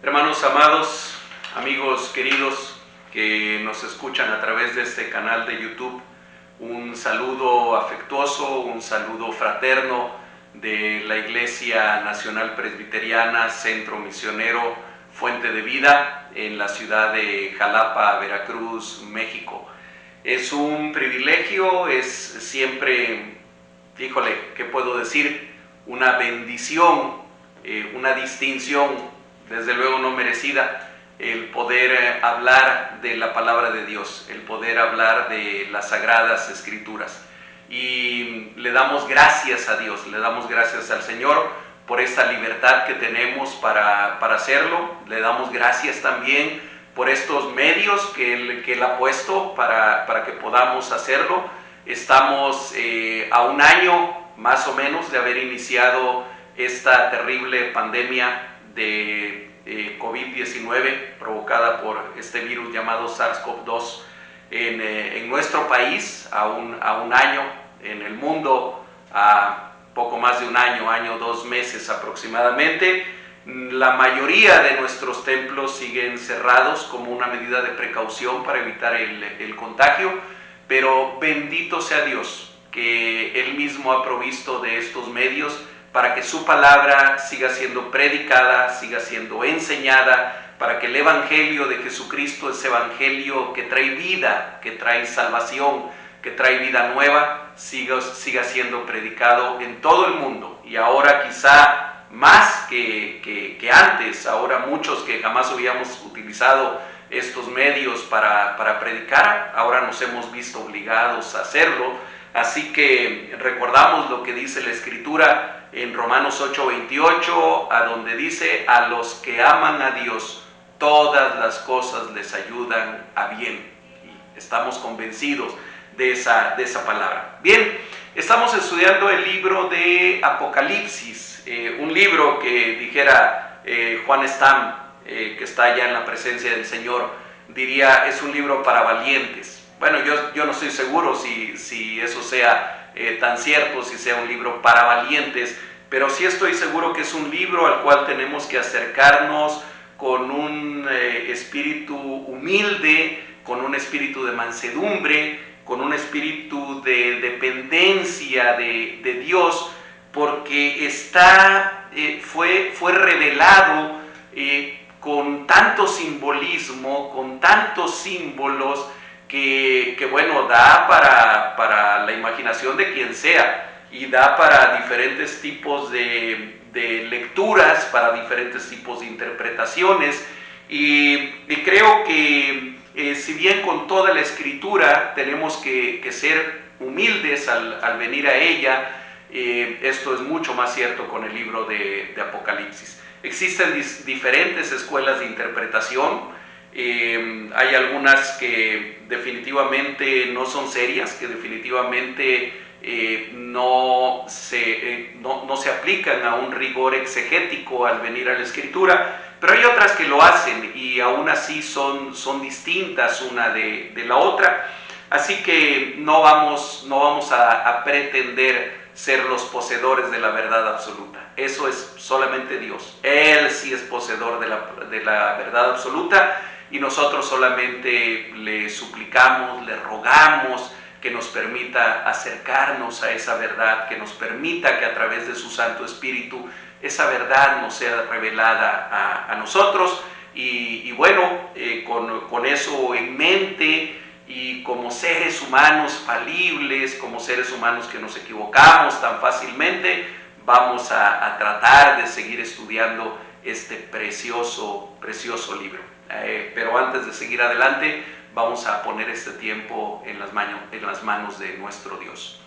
Hermanos amados, amigos queridos que nos escuchan a través de este canal de YouTube, un saludo afectuoso, un saludo fraterno de la Iglesia Nacional Presbiteriana, Centro Misionero, Fuente de Vida, en la ciudad de Jalapa, Veracruz, México. Es un privilegio, es siempre, híjole, ¿qué puedo decir? Una bendición, una distinción, desde luego no merecida, el poder hablar de la palabra de Dios, el poder hablar de las Sagradas Escrituras. Y le damos gracias a Dios, le damos gracias al Señor por esta libertad que tenemos para hacerlo. Le damos gracias también por estos medios que Él ha puesto para que podamos hacerlo. Estamos a un año más o menos de haber iniciado esta terrible pandemia de COVID-19 provocada por este virus llamado SARS-CoV-2 en nuestro país, a un año, en el mundo a poco más de un año, 2 meses aproximadamente. La mayoría de nuestros templos siguen cerrados como una medida de precaución para evitar el contagio, pero bendito sea Dios que Él mismo ha provisto de estos medios para que su palabra siga siendo predicada, siga siendo enseñada, para que el Evangelio de Jesucristo, ese Evangelio que trae vida, que trae salvación, que trae vida nueva, siga siendo predicado en todo el mundo. Y ahora quizá más que antes, ahora muchos que jamás habíamos utilizado estos medios para predicar, ahora nos hemos visto obligados a hacerlo. Así que recordamos lo que dice la Escritura en Romanos 8:28, a donde dice: a los que aman a Dios, todas las cosas les ayudan a bien. Y estamos convencidos de esa palabra. Bien, estamos estudiando el libro de Apocalipsis, un libro que dijera Juan Stam, que está allá en la presencia del Señor, diría: es un libro para valientes. Bueno, yo no estoy seguro si eso sea tan cierto, si sea un libro para valientes, pero sí estoy seguro que es un libro al cual tenemos que acercarnos con un espíritu humilde, con un espíritu de mansedumbre, con un espíritu de dependencia de Dios, porque fue revelado con tanto simbolismo, con tantos símbolos, que bueno, da para la imaginación de quien sea, y da para diferentes tipos de lecturas, para diferentes tipos de interpretaciones, y creo que si bien con toda la Escritura tenemos que ser humildes al venir a ella, esto es mucho más cierto con el libro de Apocalipsis. Existen diferentes escuelas de interpretación. Hay algunas que definitivamente no son serias, que definitivamente no se aplican a un rigor exegético al venir a la Escritura, pero hay otras que lo hacen y aún así son distintas una de la otra. Así que no vamos a pretender ser los poseedores de la verdad absoluta. Eso es solamente Dios. Él sí es poseedor de la verdad absoluta, y nosotros solamente le suplicamos, le rogamos que nos permita acercarnos a esa verdad, que nos permita que a través de su Santo Espíritu esa verdad nos sea revelada a nosotros. Y bueno, con eso en mente, y como seres humanos falibles, como seres humanos que nos equivocamos tan fácilmente, vamos a tratar de seguir estudiando este precioso libro. Pero antes de seguir adelante, vamos a poner este tiempo en las manos de nuestro Dios.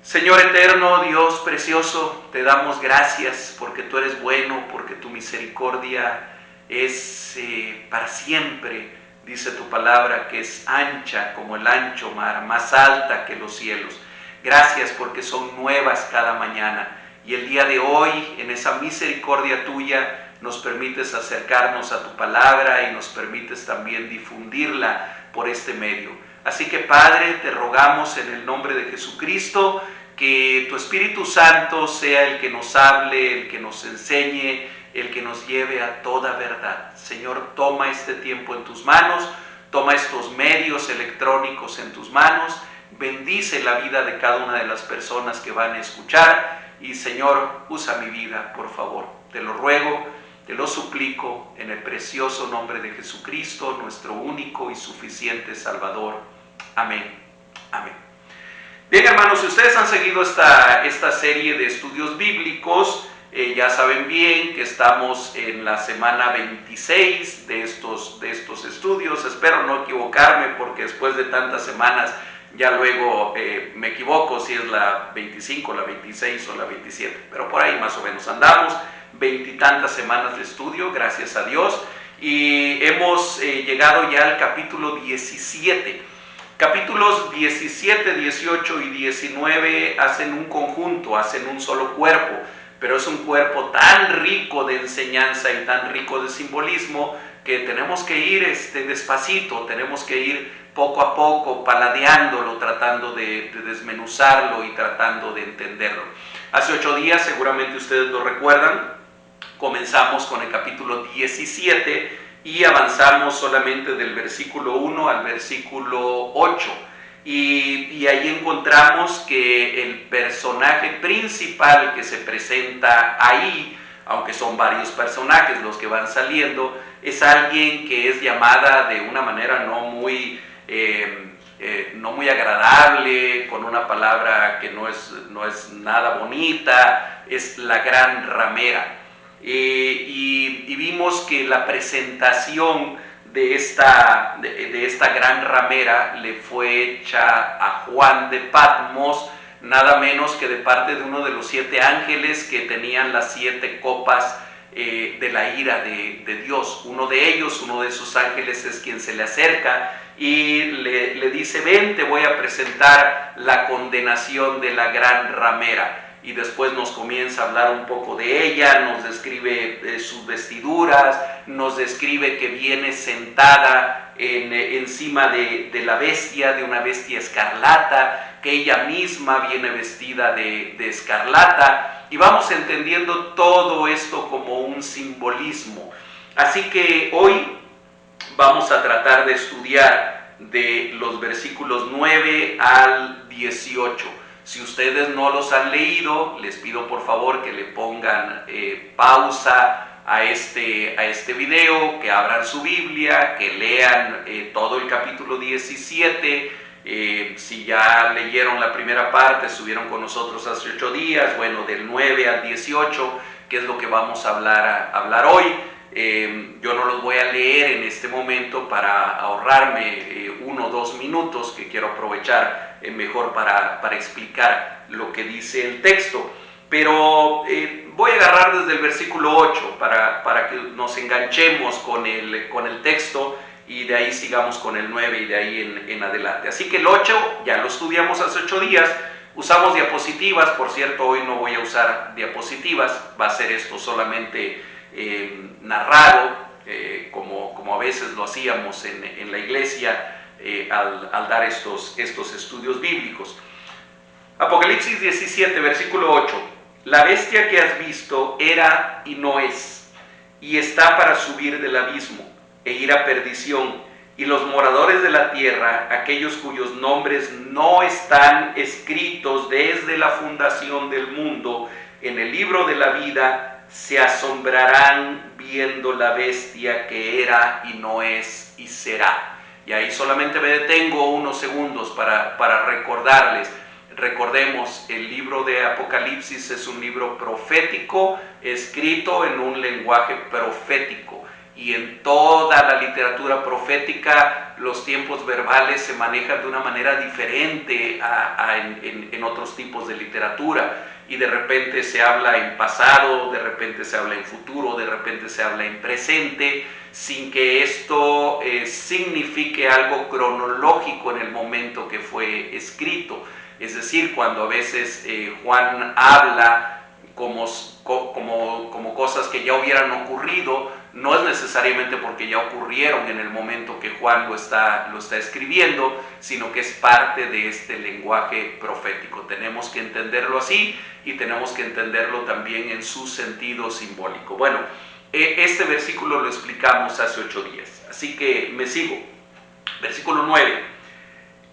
Señor eterno, Dios precioso, te damos gracias porque tú eres bueno, porque tu misericordia es para siempre. Dice tu palabra que es ancha como el ancho mar, más alta que los cielos. Gracias porque son nuevas cada mañana, y el día de hoy, en esa misericordia tuya, nos permites acercarnos a tu palabra y nos permites también difundirla por este medio. Así que, Padre, te rogamos en el nombre de Jesucristo que tu Espíritu Santo sea el que nos hable, el que nos enseñe, el que nos lleve a toda verdad. Señor, toma este tiempo en tus manos, toma estos medios electrónicos en tus manos, bendice la vida de cada una de las personas que van a escuchar y Señor, usa mi vida, por favor. Te lo ruego, te lo suplico en el precioso nombre de Jesucristo, nuestro único y suficiente Salvador. Amén. Amén. Bien, hermanos, si ustedes han seguido esta serie de estudios bíblicos, ya saben bien que estamos en la semana 26 de estos estudios. Espero no equivocarme porque después de tantas semanas ya luego me equivoco si es la 25, la 26 o la 27, pero por ahí más o menos andamos, 20 y tantas semanas de estudio, gracias a Dios, y hemos llegado ya al capítulo 17. Capítulos 17, 18 y 19 hacen un conjunto, hacen un solo cuerpo, pero es un cuerpo tan rico de enseñanza y tan rico de simbolismo que tenemos que ir despacito, tenemos que ir poco a poco, paladeándolo, tratando de desmenuzarlo y tratando de entenderlo. Hace 8 días, seguramente ustedes lo recuerdan, comenzamos con el capítulo 17 y avanzamos solamente del versículo 1 al versículo 8. Y ahí encontramos que el personaje principal que se presenta ahí, aunque son varios personajes los que van saliendo, es alguien que es llamada de una manera no muy agradable, con una palabra que no es nada bonita, es la gran ramera. Y vimos que la presentación de esta gran ramera le fue hecha a Juan de Patmos, nada menos que de parte de uno de los 7 ángeles que tenían las 7 copas de la ira de Dios. Uno de ellos, uno de esos ángeles, es quien se le acerca y le dice: ven, te voy a presentar la condenación de la gran ramera. Y después nos comienza a hablar un poco de ella, nos describe sus vestiduras, nos describe que viene sentada encima de la bestia, de una bestia escarlata, que ella misma viene vestida de escarlata, y vamos entendiendo todo esto como un simbolismo. Así que hoy vamos a tratar de estudiar de los versículos 9 al 18. Si ustedes no los han leído, les pido por favor que le pongan pausa a este video, que abran su Biblia, que lean todo el capítulo 17. Si ya leyeron la primera parte, estuvieron con nosotros hace 8 días, bueno, del 9 al 18, que es lo que vamos a hablar hoy. Yo no los voy a leer en este momento para ahorrarme 1 o 2 minutos que quiero aprovechar mejor para explicar lo que dice el texto, pero voy a agarrar desde el versículo 8 para que nos enganchemos con el texto y de ahí sigamos con el 9 y de ahí en adelante. Así que el 8 ya lo estudiamos hace 8 días, usamos diapositivas. Por cierto, hoy no voy a usar diapositivas, va a ser esto solamente narrado, como a veces lo hacíamos en la iglesia al dar estos estudios bíblicos. Apocalipsis 17, versículo 8. La bestia que has visto era y no es, y está para subir del abismo e ir a perdición, y los moradores de la tierra, aquellos cuyos nombres no están escritos desde la fundación del mundo en el libro de la vida, se asombrarán viendo la bestia que era y no es y será. Y ahí solamente me detengo unos segundos para recordarles. Recordemos, el libro de Apocalipsis es un libro profético, escrito en un lenguaje profético. Y en toda la literatura profética, los tiempos verbales se manejan de una manera diferente en otros tipos de literatura. Y de repente se habla en pasado, de repente se habla en futuro, de repente se habla en presente, sin que esto signifique algo cronológico en el momento que fue escrito. Es decir, cuando a veces Juan habla como cosas que ya hubieran ocurrido, no es necesariamente porque ya ocurrieron en el momento que Juan lo está escribiendo, sino que es parte de este lenguaje profético. Tenemos que entenderlo así y tenemos que entenderlo también en su sentido simbólico. Bueno, este versículo lo explicamos hace 8 días, así que me sigo. Versículo 9.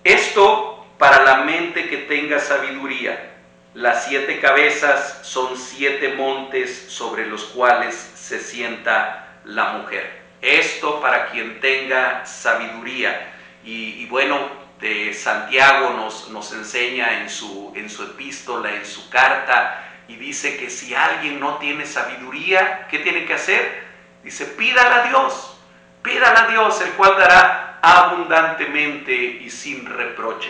Esto para la mente que tenga sabiduría. Las 7 cabezas son 7 montes sobre los cuales se sienta la mujer. Esto para quien tenga sabiduría. Y bueno, de Santiago nos enseña en su epístola, en su carta, y dice que si alguien no tiene sabiduría, ¿qué tiene que hacer? Dice, pídala a Dios, el cual dará abundantemente y sin reproche.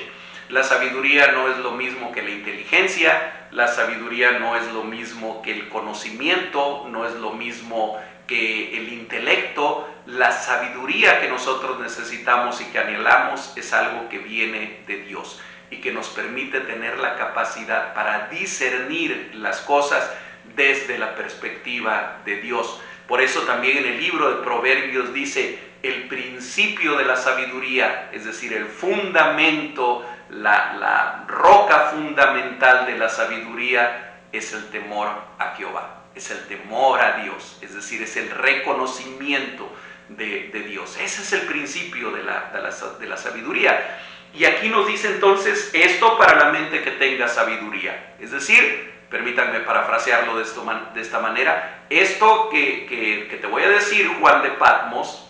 La sabiduría no es lo mismo que la inteligencia, la sabiduría no es lo mismo que el conocimiento, no es lo mismo que el intelecto. La sabiduría que nosotros necesitamos y que anhelamos es algo que viene de Dios y que nos permite tener la capacidad para discernir las cosas desde la perspectiva de Dios. Por eso también en el libro de Proverbios dice, el principio de la sabiduría, es decir, el fundamento, la roca fundamental de la sabiduría es el temor a Jehová, es el temor a Dios, es decir, es el reconocimiento de Dios. Ese es el principio de la sabiduría. Y aquí nos dice entonces esto para la mente que tenga sabiduría, es decir, permítanme parafrasearlo de esta manera, esto que te voy a decir, Juan de Patmos,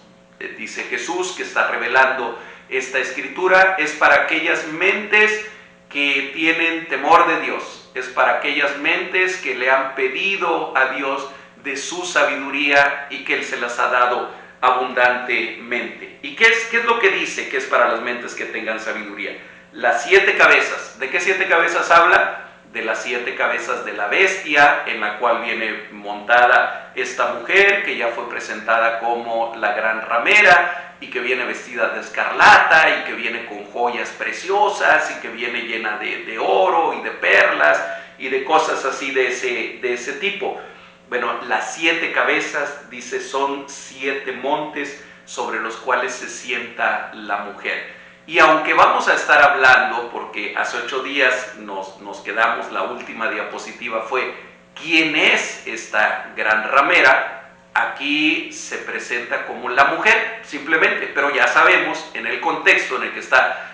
dice Jesús que está revelando esta escritura, es para aquellas mentes que tienen temor de Dios, es para aquellas mentes que le han pedido a Dios de su sabiduría y que Él se las ha dado abundantemente. ¿Y qué es lo que dice que es para las mentes que tengan sabiduría? Las 7 cabezas. ¿De qué 7 cabezas habla? De las 7 cabezas de la bestia, en la cual viene montada esta mujer que ya fue presentada como la gran ramera y que viene vestida de escarlata y que viene con joyas preciosas y que viene llena de oro y de perlas y de cosas así de ese tipo. Bueno, las 7 cabezas, dice, son 7 montes sobre los cuales se sienta la mujer. Y aunque vamos a estar hablando, porque hace 8 días nos quedamos, la última diapositiva fue ¿quién es esta gran ramera? Aquí se presenta como la mujer, simplemente, pero ya sabemos, en el contexto en el que está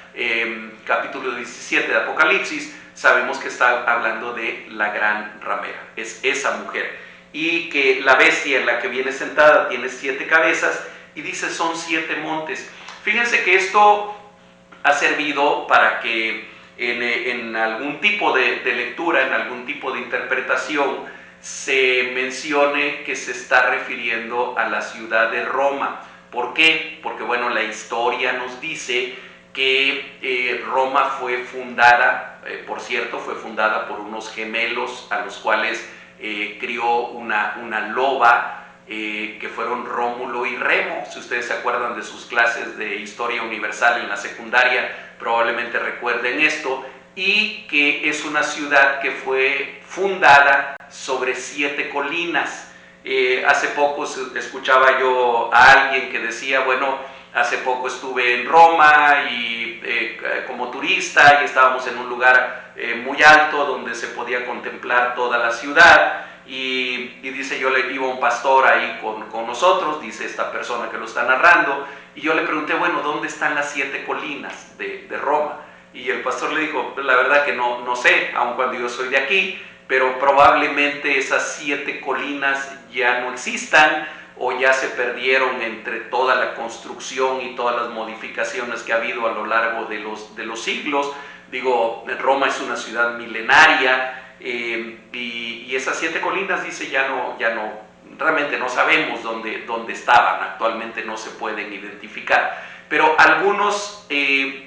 capítulo 17 de Apocalipsis, sabemos que está hablando de la gran ramera, es esa mujer. Y que la bestia en la que viene sentada tiene 7 cabezas y dice son 7 montes. Fíjense que esto ha servido para que en algún tipo de lectura, en algún tipo de interpretación, se mencione que se está refiriendo a la ciudad de Roma. ¿Por qué? Porque bueno, la historia nos dice que Roma fue fundada, por cierto, fue fundada por unos gemelos a los cuales crió una loba, que fueron Rómulo y Remo. Si ustedes se acuerdan de sus clases de historia universal en la secundaria, probablemente recuerden esto, y que es una ciudad que fue fundada sobre 7 colinas. Hace poco escuchaba yo a alguien que decía, bueno, hace poco estuve en Roma y como turista y estábamos en un lugar muy alto donde se podía contemplar toda la ciudad. Y dice, yo le iba un pastor ahí con nosotros, dice esta persona que lo está narrando, y yo le pregunté, bueno, ¿dónde están las 7 colinas de Roma? Y el pastor le dijo, la verdad que no sé, aun cuando yo soy de aquí, pero probablemente esas 7 colinas ya no existan o ya se perdieron entre toda la construcción y todas las modificaciones que ha habido a lo largo de los siglos. Digo, Roma es una ciudad milenaria, y esas 7 colinas, dice, ya no, realmente no sabemos dónde estaban, actualmente no se pueden identificar, pero algunos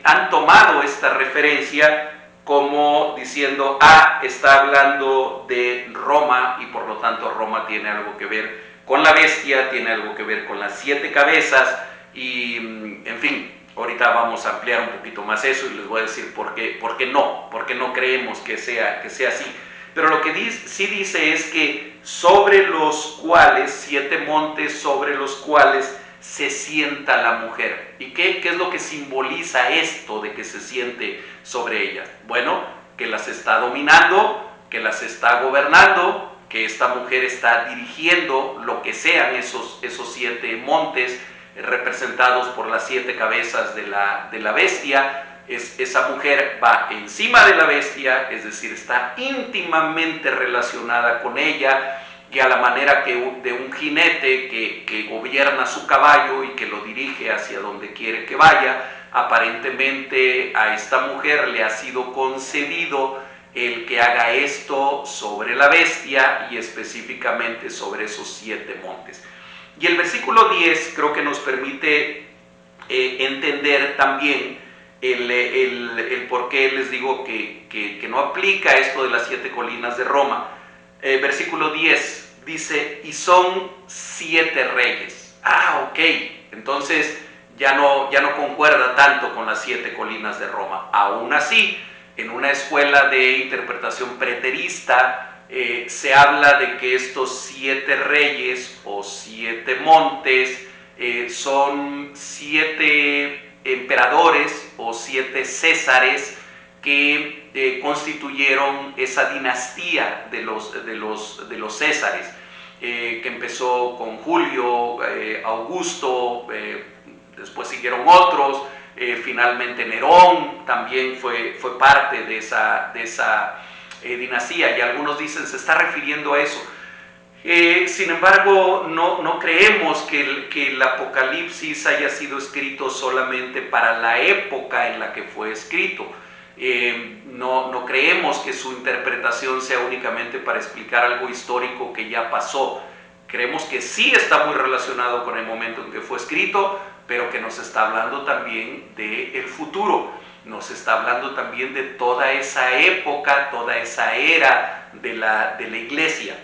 han tomado esta referencia como diciendo, está hablando de Roma y por lo tanto Roma tiene algo que ver con la bestia, tiene algo que ver con las 7 cabezas y, en fin, ahorita vamos a ampliar un poquito más eso y les voy a decir por qué no creemos que sea así. Pero lo que sí dice es que sobre los cuales, 7 montes sobre los cuales se sienta la mujer. ¿Y qué es lo que simboliza esto de que se siente sobre ellas? Bueno, que las está dominando, que las está gobernando, que esta mujer está dirigiendo lo que sean esos 7 montes representados por las 7 cabezas de la bestia. Esa mujer va encima de la bestia, es decir, está íntimamente relacionada con ella, y a la manera de un jinete que gobierna su caballo y que lo dirige hacia donde quiere que vaya. Aparentemente a esta mujer le ha sido concedido el que haga esto sobre la bestia y específicamente sobre esos 7 montes. Y el versículo 10 creo que nos permite entender también el por qué les digo que no aplica esto de las 7 colinas de Roma. Versículo 10 dice, y son 7 reyes. Ok, entonces ya no concuerda tanto con las 7 colinas de Roma. Aún así, en una escuela de interpretación preterista, se habla de que estos 7 reyes o 7 montes son 7 emperadores o 7 césares que constituyeron esa dinastía de los césares, que empezó con Julio, Augusto, después siguieron otros, finalmente Nerón también fue parte de esa dinastía, y algunos dicen se está refiriendo a eso. Sin embargo, no creemos que el Apocalipsis haya sido escrito solamente para la época en la que fue escrito. No creemos que su interpretación sea únicamente para explicar algo histórico que ya pasó. Creemos que sí está muy relacionado con el momento en que fue escrito, pero que nos está hablando también del futuro. Nos está hablando también de toda esa época, toda esa era de la iglesia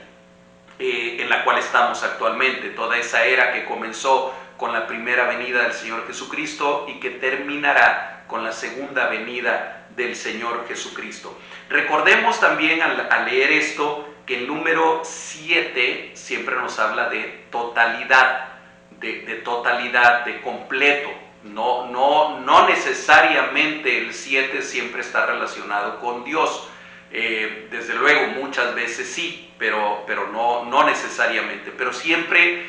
en la cual estamos actualmente, toda esa era que comenzó con la primera venida del Señor Jesucristo y que terminará con la segunda venida del Señor Jesucristo. Recordemos también al leer esto que el número 7 siempre nos habla de totalidad, de totalidad, de completo. No necesariamente el 7 siempre está relacionado con Dios. Desde luego muchas veces sí, pero no necesariamente, pero siempre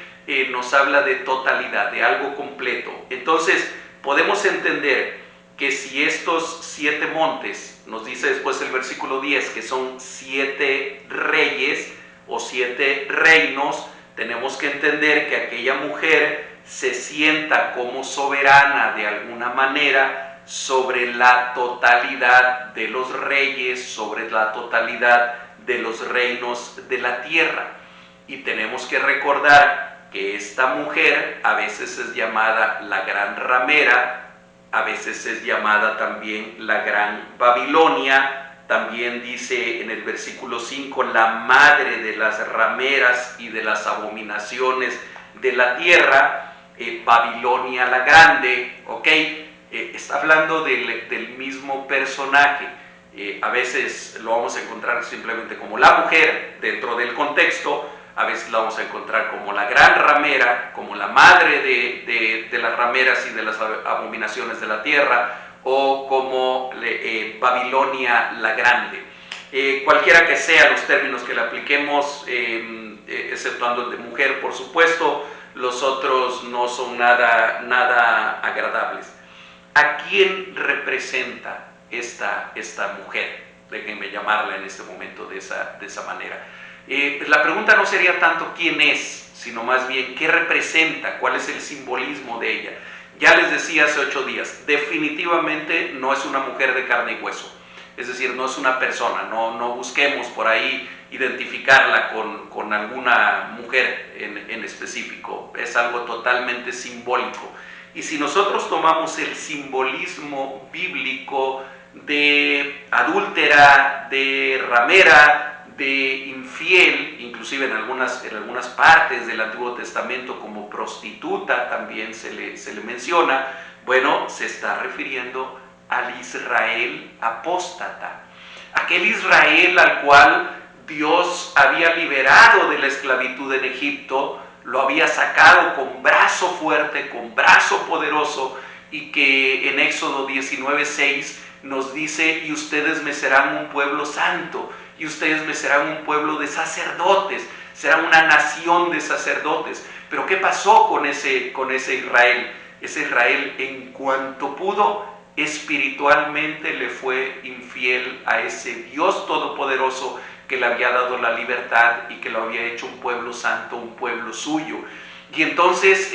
nos habla de totalidad, de algo completo. Entonces podemos entender que si estos 7 montes, nos dice después el versículo 10, que son 7 reyes o 7 reinos, tenemos que entender que aquella mujer se sienta como soberana de alguna manera sobre la totalidad de los reyes, sobre la totalidad de los reinos de la tierra. Y tenemos que recordar que esta mujer a veces es llamada la gran ramera, a veces es llamada también la gran Babilonia. También dice en el versículo 5, la madre de las rameras y de las abominaciones de la tierra, Babilonia la grande, ¿ok? Está hablando del mismo personaje. A veces lo vamos a encontrar simplemente como la mujer dentro del contexto, a veces la vamos a encontrar como la gran ramera, como la madre de las rameras y de las abominaciones de la tierra, o como Babilonia la grande. Cualquiera que sean los términos que le apliquemos, exceptuando el de mujer, por supuesto, los otros no son nada agradables. ¿A quién representa esta mujer? Déjenme llamarla en este momento de esa manera. La pregunta no sería tanto quién es, sino más bien qué representa, cuál es el simbolismo de ella. Ya les decía hace 8 días, definitivamente no es una mujer de carne y hueso. Es decir, no es una persona, no busquemos por ahí identificarla con alguna mujer en específico. Es algo totalmente simbólico. Y si nosotros tomamos el simbolismo bíblico de adúltera, de ramera, de infiel, inclusive en algunas partes del Antiguo Testamento como prostituta también se le menciona, bueno, se está refiriendo al Israel apóstata, aquel Israel al cual Dios había liberado de la esclavitud en Egipto, lo había sacado con brazo fuerte, con brazo poderoso, y que en Éxodo 19:6 nos dice: y ustedes me serán un pueblo santo, y ustedes me serán un pueblo de sacerdotes, serán una nación de sacerdotes. Pero ¿qué pasó con ese Israel? Ese Israel, en cuanto pudo, espiritualmente le fue infiel a ese Dios todopoderoso que le había dado la libertad y que lo había hecho un pueblo santo, un pueblo suyo. Y entonces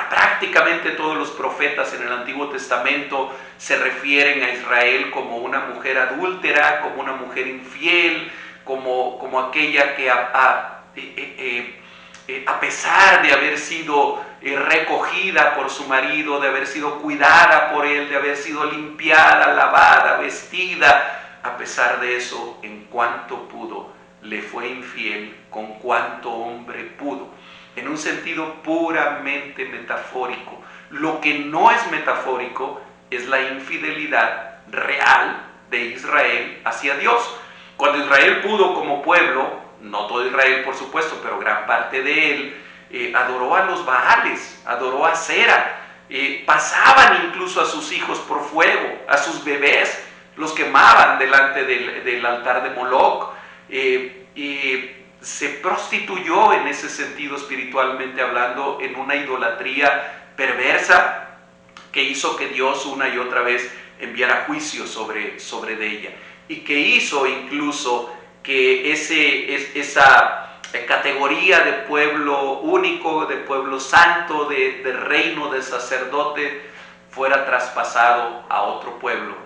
prácticamente todos los profetas en el Antiguo Testamento se refieren a Israel como una mujer adúltera, como una mujer infiel, como aquella que a pesar de haber sido recogida por su marido, de haber sido cuidada por él, de haber sido limpiada, lavada, vestida, a pesar de eso, en cuanto pudo, le fue infiel con cuanto hombre pudo. En un sentido puramente metafórico. Lo que no es metafórico es la infidelidad real de Israel hacia Dios. Cuando Israel pudo como pueblo, no todo Israel por supuesto, pero gran parte de él, adoró a los Baales, adoró a Cera, pasaban incluso a sus hijos por fuego, a sus bebés, los quemaban delante del altar de Moloc, se prostituyó en ese sentido, espiritualmente hablando, en una idolatría perversa que hizo que Dios una y otra vez enviara juicio sobre de ella, y que hizo incluso que esa categoría de pueblo único, de pueblo santo, de reino, de sacerdote, fuera traspasado a otro pueblo,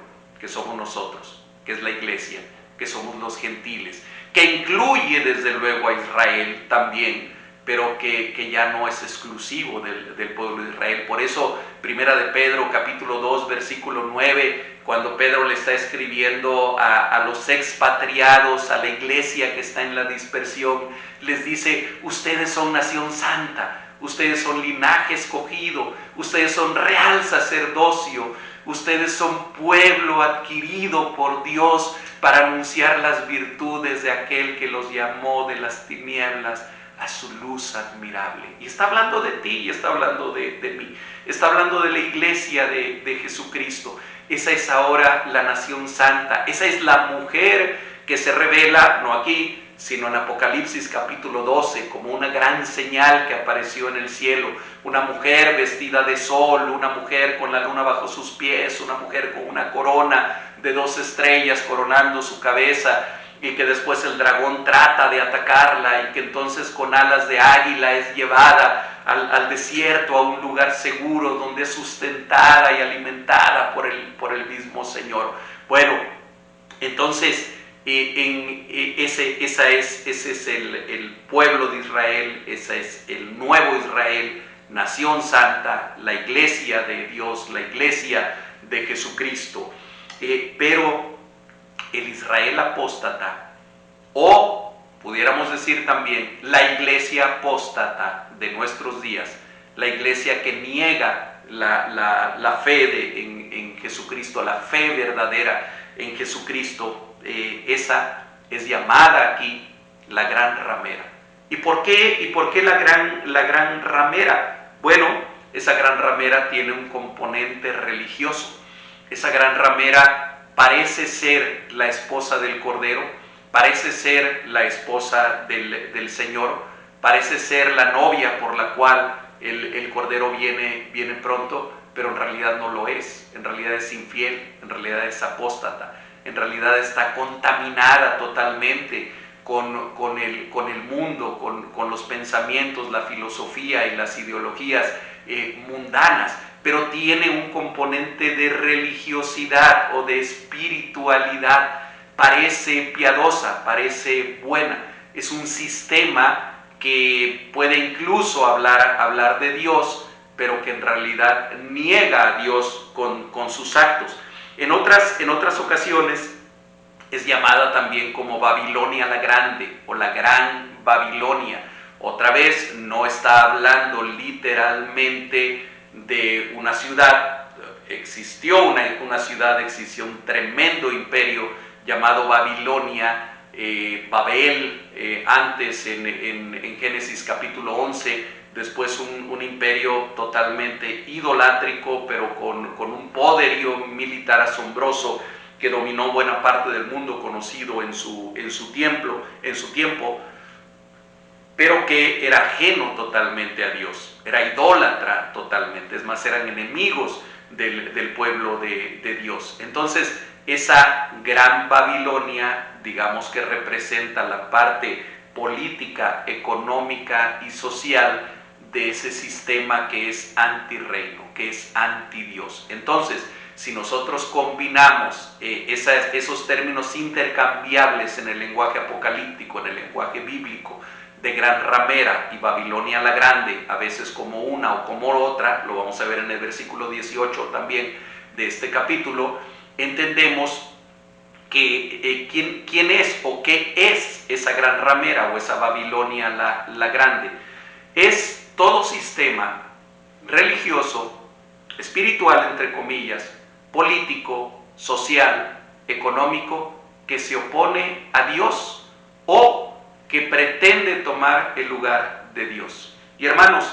que somos nosotros, que es la iglesia, que somos los gentiles, que incluye desde luego a Israel también, pero que ya no es exclusivo del pueblo de Israel. Por eso, Primera de Pedro, capítulo 2, versículo 9, cuando Pedro le está escribiendo a los expatriados, a la iglesia que está en la dispersión, les dice: ustedes son nación santa, ustedes son linaje escogido, ustedes son real sacerdocio, ustedes son pueblo adquirido por Dios para anunciar las virtudes de aquel que los llamó de las tinieblas a su luz admirable. Y está hablando de ti y está hablando de mí, está hablando de la iglesia de Jesucristo. Esa es ahora la nación santa, esa es la mujer que se revela, no aquí, sino en Apocalipsis capítulo 12, como una gran señal que apareció en el cielo, una mujer vestida de sol, una mujer con la luna bajo sus pies, una mujer con una corona de 2 estrellas coronando su cabeza, y que después el dragón trata de atacarla, y que entonces con alas de águila es llevada al desierto, a un lugar seguro donde es sustentada y alimentada por el mismo Señor. Bueno, entonces ese es el pueblo de Israel, ese es el nuevo Israel, nación santa, la iglesia de Dios, la iglesia de Jesucristo. Pero el Israel apóstata, o pudiéramos decir también la iglesia apóstata de nuestros días, la iglesia que niega la fe en Jesucristo, la fe verdadera en Jesucristo, esa es llamada aquí la gran ramera. ¿Y por qué la gran ramera? Bueno, esa gran ramera tiene un componente religioso. Esa gran ramera parece ser la esposa del Cordero, parece ser la esposa del Señor, parece ser la novia por la cual el Cordero viene pronto, pero en realidad no lo es. En realidad es infiel, en realidad es apóstata, en realidad está contaminada totalmente con el mundo, con los pensamientos, la filosofía y las ideologías mundanas, pero tiene un componente de religiosidad o de espiritualidad. Parece piadosa, parece buena, es un sistema que puede incluso hablar de Dios, pero que en realidad niega a Dios con sus actos. En otras ocasiones es llamada también como Babilonia la Grande o la Gran Babilonia. Otra vez no está hablando literalmente de una ciudad. Existió una ciudad, existió un tremendo imperio llamado Babilonia, Babel, antes en Génesis capítulo 11, después un imperio totalmente idolátrico, pero con un poderío militar asombroso que dominó buena parte del mundo conocido en su tiempo, pero que era ajeno totalmente a Dios, era idólatra totalmente, es más, eran enemigos del pueblo de Dios. Entonces, esa gran Babilonia, digamos que representa la parte política, económica y social de ese sistema que es antirreino, que es antidios. Entonces, si nosotros combinamos esos términos intercambiables en el lenguaje apocalíptico, en el lenguaje bíblico, de Gran Ramera y Babilonia la Grande, a veces como una o como otra, lo vamos a ver en el versículo 18 también de este capítulo, entendemos que quién es o qué es esa Gran Ramera o esa Babilonia la Grande. Es todo sistema religioso, espiritual, entre comillas, político, social, económico, que se opone a Dios o que pretende tomar el lugar de Dios. Y hermanos,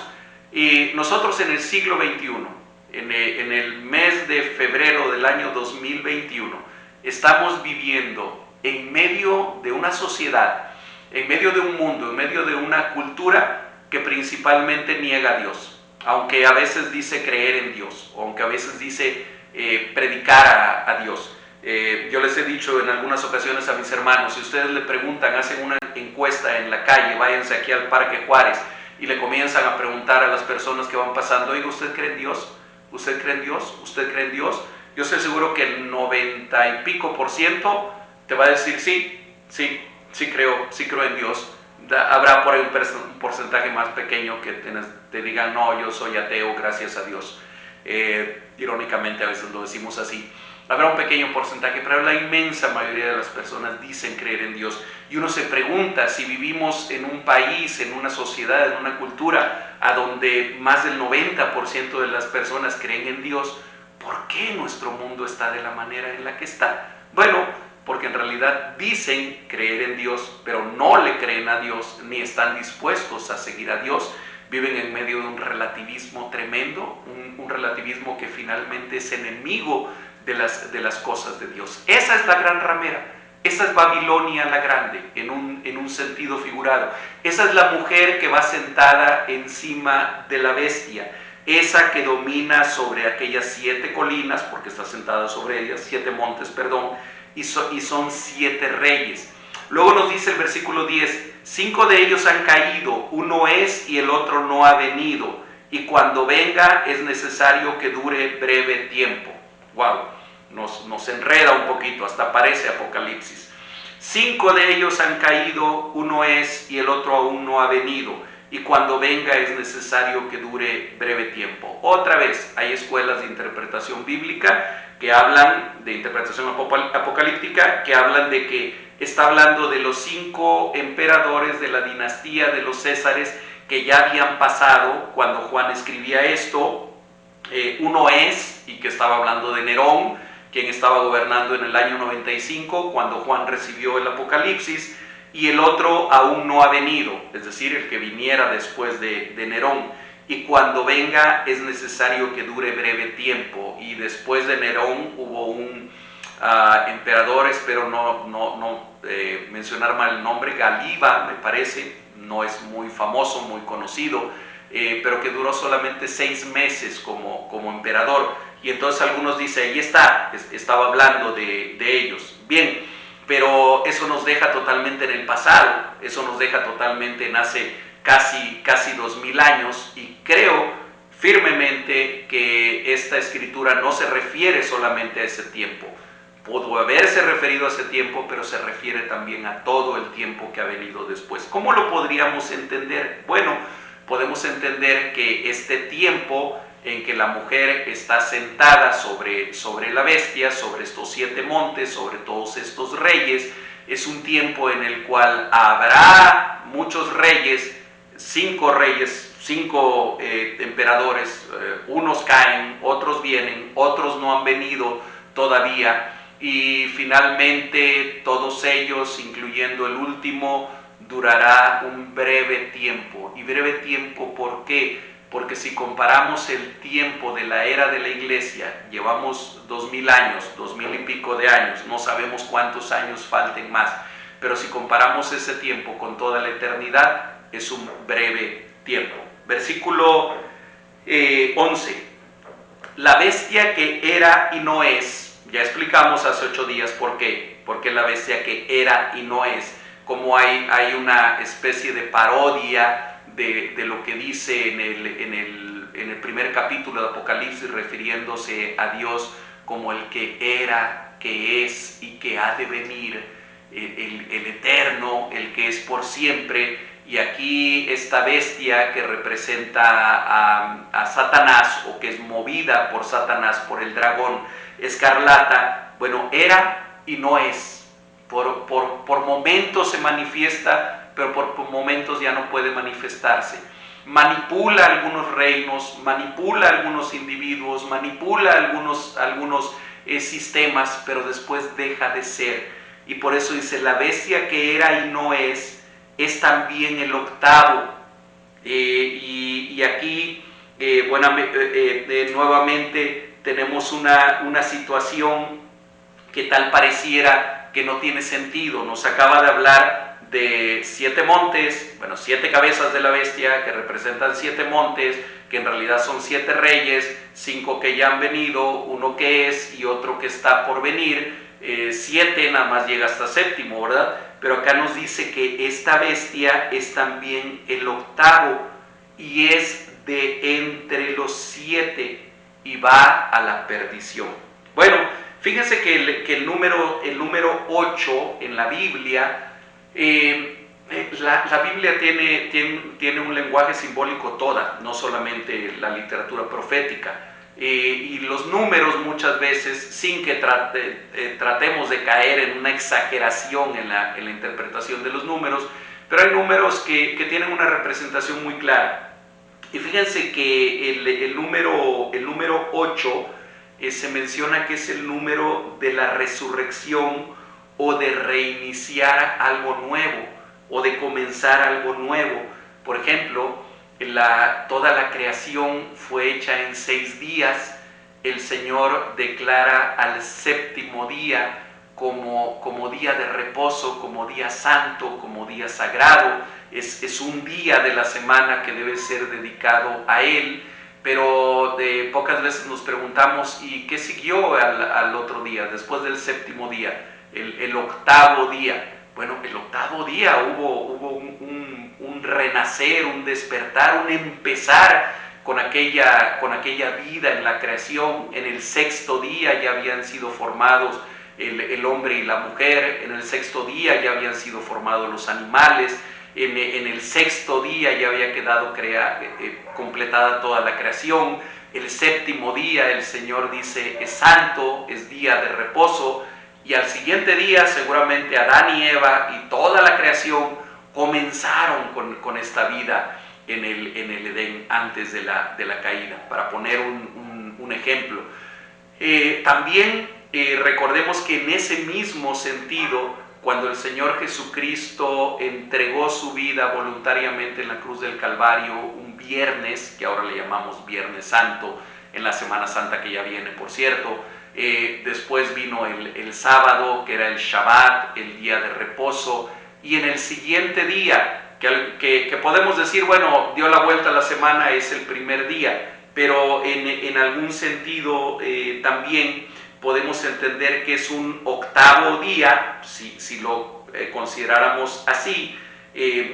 nosotros en el siglo XXI, en el mes de febrero del año 2021, estamos viviendo en medio de una sociedad, en medio de un mundo, en medio de una cultura que principalmente niega a Dios, aunque a veces dice creer en Dios, o aunque a veces dice predicar a Dios. Yo les he dicho en algunas ocasiones a mis hermanos, si ustedes le preguntan, hacen una encuesta en la calle, váyanse aquí al Parque Juárez y le comienzan a preguntar a las personas que van pasando, oiga, ¿usted cree en Dios? ¿Usted cree en Dios? ¿Usted cree en Dios? Yo estoy seguro que el 90 y pico % te va a decir sí creo en Dios. Habrá por ahí un porcentaje más pequeño que te digan, no, yo soy ateo, gracias a Dios. Irónicamente a veces lo decimos así. Habrá un pequeño porcentaje, pero la inmensa mayoría de las personas dicen creer en Dios. Y uno se pregunta si vivimos en un país, en una sociedad, en una cultura, a donde más del 90% de las personas creen en Dios, ¿por qué nuestro mundo está de la manera en la que está? Bueno, porque en realidad dicen creer en Dios, pero no le creen a Dios, ni están dispuestos a seguir a Dios. Viven en medio de un relativismo tremendo, un relativismo que finalmente es enemigo de las cosas de Dios. Esa es la Gran Ramera, esa es Babilonia la Grande, en un sentido figurado. Esa es la mujer que va sentada encima de la bestia, esa que domina sobre aquellas 7 colinas, porque está sentada sobre ellas, 7 montes, perdón, y son 7 reyes. Luego nos dice el versículo 10, 5 de ellos han caído, uno es y el otro no ha venido, y cuando venga es necesario que dure breve tiempo. Wow, nos enreda un poquito, hasta parece Apocalipsis. 5 de ellos han caído, uno es y el otro aún no ha venido, y cuando venga es necesario que dure breve tiempo. Otra vez, hay escuelas de interpretación bíblica que hablan de interpretación apocalíptica, que hablan de que está hablando de los 5 emperadores de la dinastía de los Césares que ya habían pasado cuando Juan escribía esto. Uno es, y que estaba hablando de Nerón, quien estaba gobernando en el año 95 cuando Juan recibió el Apocalipsis, y el otro aún no ha venido, es decir, el que viniera después de Nerón. Y cuando venga es necesario que dure breve tiempo. Y después de Nerón hubo un emperador, espero no mencionar mal el nombre, Galíba me parece, no es muy famoso, muy conocido, pero que duró solamente 6 meses como emperador. Y entonces algunos dicen, ahí estaba hablando de ellos. Bien, pero eso nos deja totalmente en el pasado, eso nos deja totalmente en hace casi 2000 años, y creo firmemente que esta escritura no se refiere solamente a ese tiempo. Pudo haberse referido a ese tiempo, pero se refiere también a todo el tiempo que ha venido después. ¿Cómo lo podríamos entender? Bueno, podemos entender que este tiempo en que la mujer está sentada sobre la bestia, sobre estos 7 montes, sobre todos estos reyes, es un tiempo en el cual habrá muchos reyes, 5 emperadores, unos caen, otros vienen, otros no han venido todavía, y finalmente todos ellos, incluyendo el último, durará un breve tiempo. ¿Y breve tiempo por qué? Porque si comparamos el tiempo de la era de la iglesia, llevamos 2000 años, 2000 y pico de años, no sabemos cuántos años falten más, pero si comparamos ese tiempo con toda la eternidad, es un breve tiempo. Versículo 11. La bestia que era y no es, ya explicamos hace 8 días por qué, porque la bestia que era y no es, como hay una especie de parodia de lo que dice en el primer capítulo de Apocalipsis, refiriéndose a Dios como el que era, que es y que ha de venir, el eterno, el que es por siempre. Y aquí esta bestia que representa a Satanás, o que es movida por Satanás, por el dragón escarlata, bueno, era y no es. Por momentos se manifiesta, pero por momentos ya no puede manifestarse. Manipula algunos reinos, manipula algunos individuos, manipula algunos sistemas, pero después deja de ser. Y por eso dice, la bestia que era y no es también el octavo. Y aquí, nuevamente tenemos una situación que tal pareciera que no tiene sentido. Nos acaba de hablar de 7 montes, 7 cabezas de la bestia que representan 7 montes, que en realidad son 7 reyes, 5 que ya han venido, 1 que es y otro que está por venir. 7 nada más llega hasta 7º, ¿verdad? Pero acá nos dice que esta bestia es también el octavo y es de entre los 7 y va a la perdición. Bueno, fíjense que el número 8 en la Biblia, la Biblia tiene un lenguaje simbólico toda, no solamente la literatura profética. Y los números muchas veces, sin que tratemos de caer en una exageración en la interpretación de los números, pero hay números que tienen una representación muy clara. Y fíjense que el número 8 se menciona que es el número de la resurrección, o de reiniciar algo nuevo, o de comenzar algo nuevo. Por ejemplo, toda la creación fue hecha en 6 días. El Señor declara al 7º día como día de reposo, como día santo, como día sagrado. Es un día de la semana que debe ser dedicado a Él, pero pocas veces nos preguntamos, ¿y qué siguió al otro día, después del 7º día, el octavo día? Bueno, el octavo día hubo un renacer, un despertar, un empezar con aquella vida en la creación. En el 6º día ya habían sido formados el hombre y la mujer. En el 6º día ya habían sido formados los animales. En el 6º día ya había quedado completada toda la creación. El 7º día el Señor dice es santo, es día de reposo. Y al siguiente día seguramente Adán y Eva y toda la creación comenzaron con esta vida en el Edén antes de la caída, para poner un ejemplo. También recordemos que en ese mismo sentido, cuando el Señor Jesucristo entregó su vida voluntariamente en la cruz del Calvario un viernes, que ahora le llamamos Viernes Santo, en la Semana Santa que ya viene, por cierto. Después vino el sábado, que era el Shabbat, el día de reposo, y en el siguiente día, que podemos decir, bueno, dio la vuelta a la semana, es el primer día, pero en algún sentido también podemos entender que es un octavo día, si lo consideráramos así.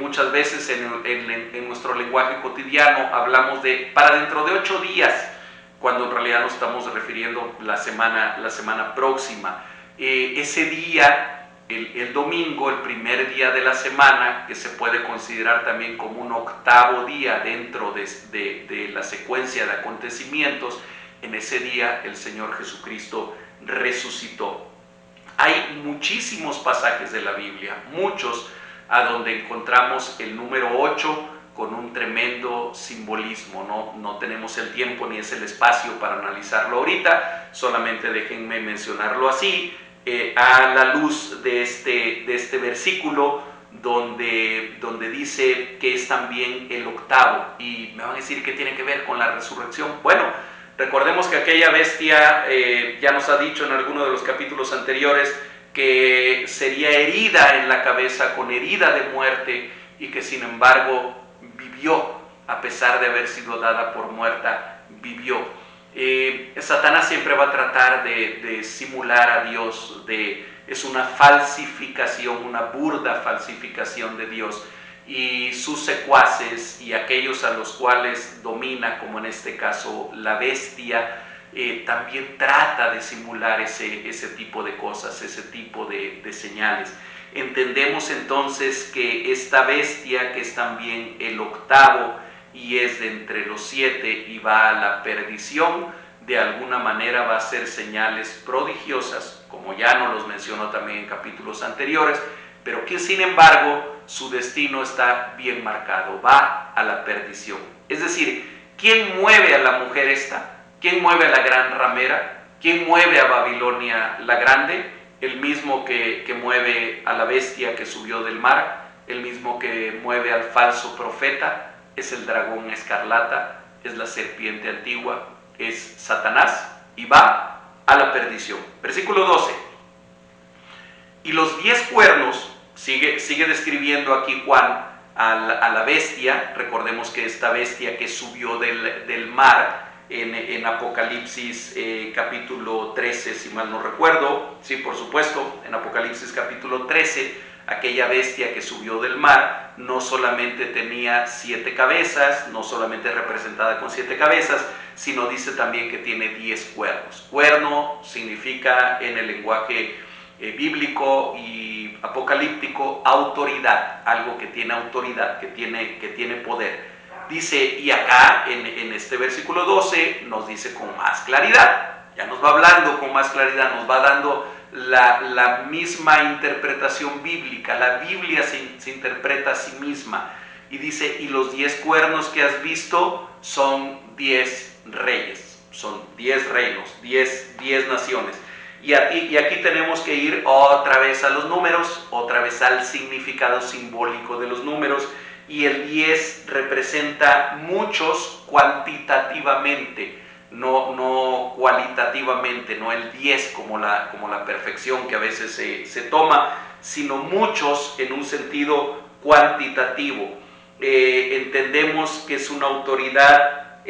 Muchas veces en nuestro lenguaje cotidiano hablamos de para dentro de 8 días, cuando en realidad nos estamos refiriendo la semana próxima. Ese día, el domingo, el primer día de la semana, que se puede considerar también como un octavo día dentro de la secuencia de acontecimientos, en ese día el Señor Jesucristo resucitó. Hay muchísimos pasajes de la Biblia, muchos, a donde encontramos el número 8 con un tremendo simbolismo. No tenemos el tiempo ni es el espacio para analizarlo ahorita, solamente déjenme mencionarlo así. a la luz de este versículo donde dice que es también el octavo. Y me van a decir qué tiene que ver con la resurrección. Bueno, recordemos que aquella bestia ya nos ha dicho en alguno de los capítulos anteriores que sería herida en la cabeza, con herida de muerte, y que sin embargo vivió, a pesar de haber sido dada por muerta, vivió. Satanás siempre va a tratar de simular a Dios, es una falsificación, una burda falsificación de Dios, y sus secuaces y aquellos a los cuales domina, como en este caso la bestia, también trata de simular ese tipo de cosas, ese tipo de señales. Entendemos entonces que esta bestia, que es también el octavo y es de entre los 7 y va a la perdición, de alguna manera va a hacer señales prodigiosas, como ya nos los mencionó también en capítulos anteriores, pero que sin embargo su destino está bien marcado, va a la perdición. Es decir, ¿quién mueve a la mujer esta? ¿Quién mueve a la gran ramera? ¿Quién mueve a Babilonia la grande? El mismo que mueve a la bestia que subió del mar, el mismo que mueve al falso profeta, es el dragón escarlata, es la serpiente antigua, es Satanás, y va a la perdición. Versículo 12. Y los 10 cuernos, sigue describiendo aquí Juan a la bestia. Recordemos que esta bestia que subió del mar, en Apocalipsis capítulo 13, si mal no recuerdo, sí, por supuesto, en Apocalipsis capítulo 13, aquella bestia que subió del mar no solamente tenía 7 cabezas, no solamente representada con 7 cabezas, sino dice también que tiene 10 cuernos. Cuerno significa en el lenguaje bíblico y apocalíptico autoridad, algo que tiene autoridad, que tiene poder. Dice, y acá en este versículo 12 nos dice con más claridad, ya nos va hablando con más claridad, nos va dando la misma interpretación bíblica. La Biblia se interpreta a sí misma y dice, y los 10 cuernos que has visto son 10 reyes, son 10 reinos, 10 naciones. Y aquí tenemos que ir otra vez a los números, otra vez al significado simbólico de los números. Y el 10 representa muchos cuantitativamente, no cualitativamente, no el 10 como la perfección que a veces se toma, sino muchos en un sentido cuantitativo. Entendemos que es una autoridad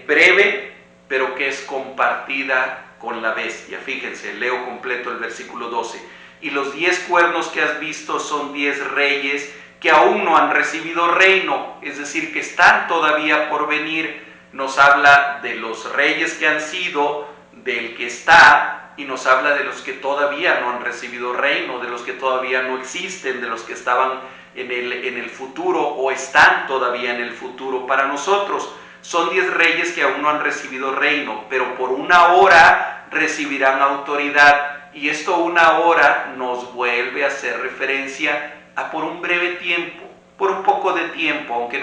breve, pero que es compartida con la bestia. Fíjense, leo completo el versículo 12. Y los 10 cuernos que has visto son 10 reyes que aún no han recibido reino, es decir, que están todavía por venir. Nos habla de los reyes que han sido, del que está, y nos habla de los que todavía no han recibido reino, de los que todavía no existen, de los que estaban en el futuro o están todavía en el futuro. Para nosotros son 10 reyes que aún no han recibido reino, pero por una hora recibirán autoridad, y esto una hora nos vuelve a hacer referencia a por un breve tiempo, por un poco de tiempo, aunque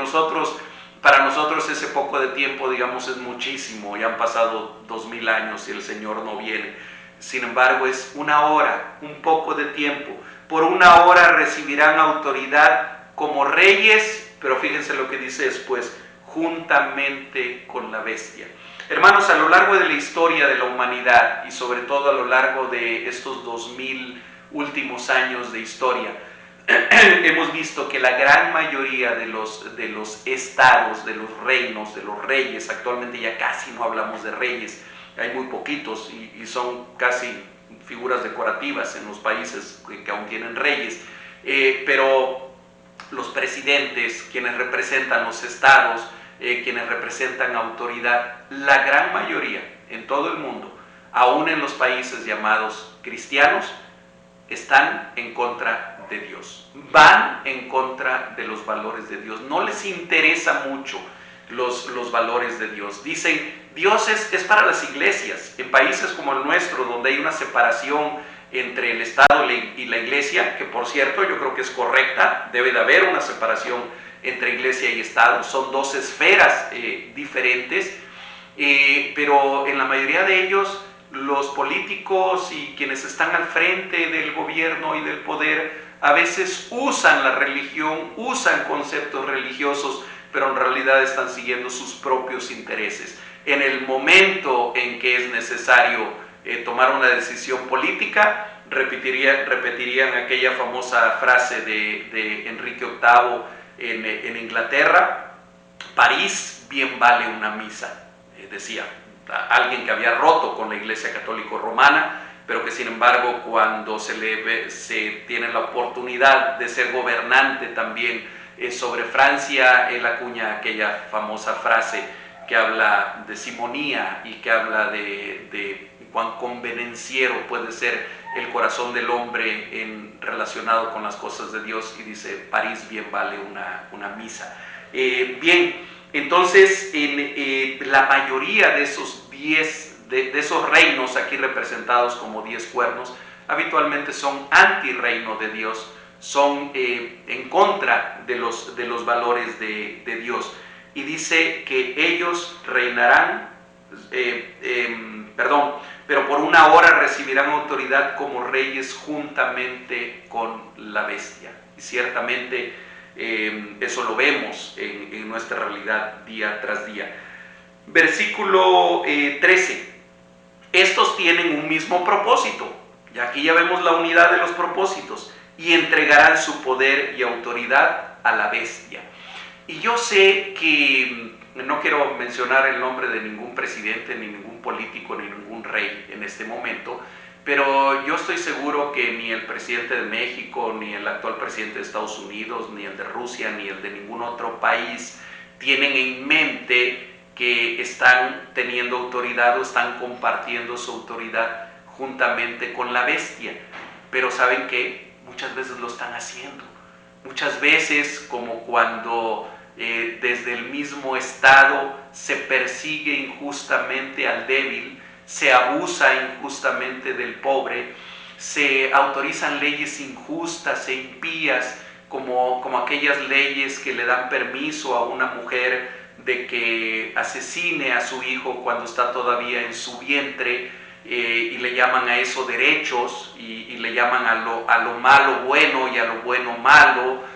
para nosotros ese poco de tiempo, digamos, es muchísimo, ya han pasado 2000 años y el Señor no viene. Sin embargo, es una hora, un poco de tiempo. Por una hora recibirán autoridad como reyes, pero fíjense lo que dice después, juntamente con la bestia. Hermanos, a lo largo de la historia de la humanidad y sobre todo a lo largo de estos 2000 últimos años de historia, hemos visto que la gran mayoría de los estados, de los reinos, de los reyes, actualmente ya casi no hablamos de reyes, hay muy poquitos y son casi figuras decorativas en los países que aún tienen reyes, pero los presidentes, quienes representan los estados, quienes representan autoridad, la gran mayoría en todo el mundo, aún en los países llamados cristianos, están en contra de Dios, van en contra de los valores de Dios, no les interesa mucho los valores de Dios. Dicen, Dios es para las iglesias. En países como el nuestro, donde hay una separación entre el Estado y la iglesia, que por cierto yo creo que es correcta, debe de haber una separación entre iglesia y Estado, son dos esferas diferentes, pero en la mayoría de ellos los políticos y quienes están al frente del gobierno y del poder a veces usan la religión, usan conceptos religiosos, pero en realidad están siguiendo sus propios intereses. En el momento en que es necesario tomar una decisión política, repetirían aquella famosa frase de Enrique VIII en Inglaterra: París bien vale una misa, decía alguien que había roto con la Iglesia Católica Romana, pero que sin embargo cuando se tiene la oportunidad de ser gobernante también sobre Francia, él acuña aquella famosa frase que habla de simonía y que habla de cuán convenenciero puede ser el corazón del hombre relacionado con las cosas de Dios, y dice: París bien vale una misa. Bien, entonces la mayoría de esos 10 de esos reinos aquí representados como 10 cuernos habitualmente son anti-reino de Dios, son en contra de los valores de Dios, y dice que ellos reinarán, pero por una hora recibirán autoridad como reyes juntamente con la bestia. Y ciertamente eso lo vemos en nuestra realidad día tras día. Versículo 13. Estos tienen un mismo propósito, y aquí ya vemos la unidad de los propósitos, y entregarán su poder y autoridad a la bestia. Y yo sé que no quiero mencionar el nombre de ningún presidente, ni ningún político, ni ningún rey en este momento, pero yo estoy seguro que ni el presidente de México, ni el actual presidente de Estados Unidos, ni el de Rusia, ni el de ningún otro país tienen en mente que están teniendo autoridad o están compartiendo su autoridad juntamente con la bestia. Pero ¿saben qué? Muchas veces lo están haciendo. Muchas veces, como cuando desde el mismo Estado se persigue injustamente al débil, se abusa injustamente del pobre, se autorizan leyes injustas e impías, como aquellas leyes que le dan permiso a una mujer de que asesine a su hijo cuando está todavía en su vientre, y le llaman a eso derechos, y le llaman a lo malo bueno y a lo bueno malo.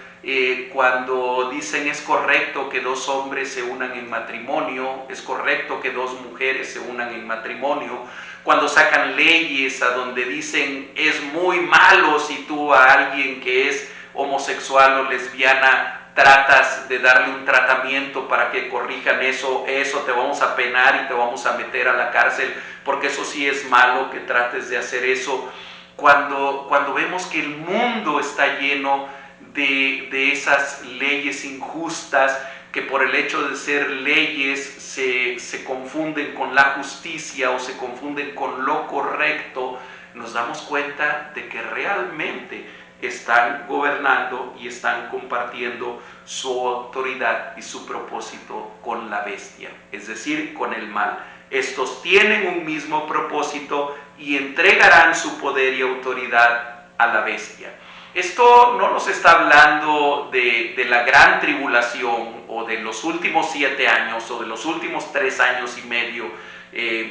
Cuando dicen es correcto que 2 hombres se unan en matrimonio, es correcto que 2 mujeres se unan en matrimonio. Cuando sacan leyes a donde dicen es muy malo si tú a alguien que es homosexual o lesbiana tratas de darle un tratamiento para que corrijan eso te vamos a penar y te vamos a meter a la cárcel, porque eso sí es malo que trates de hacer eso. Cuando vemos que el mundo está lleno de esas leyes injustas, que por el hecho de ser leyes se confunden con la justicia o se confunden con lo correcto, nos damos cuenta de que realmente están gobernando y están compartiendo su autoridad y su propósito con la bestia, es decir, con el mal. Estos tienen un mismo propósito y entregarán su poder y autoridad a la bestia. Esto no nos está hablando de la gran tribulación o de los últimos 7 años o de los últimos 3 años y medio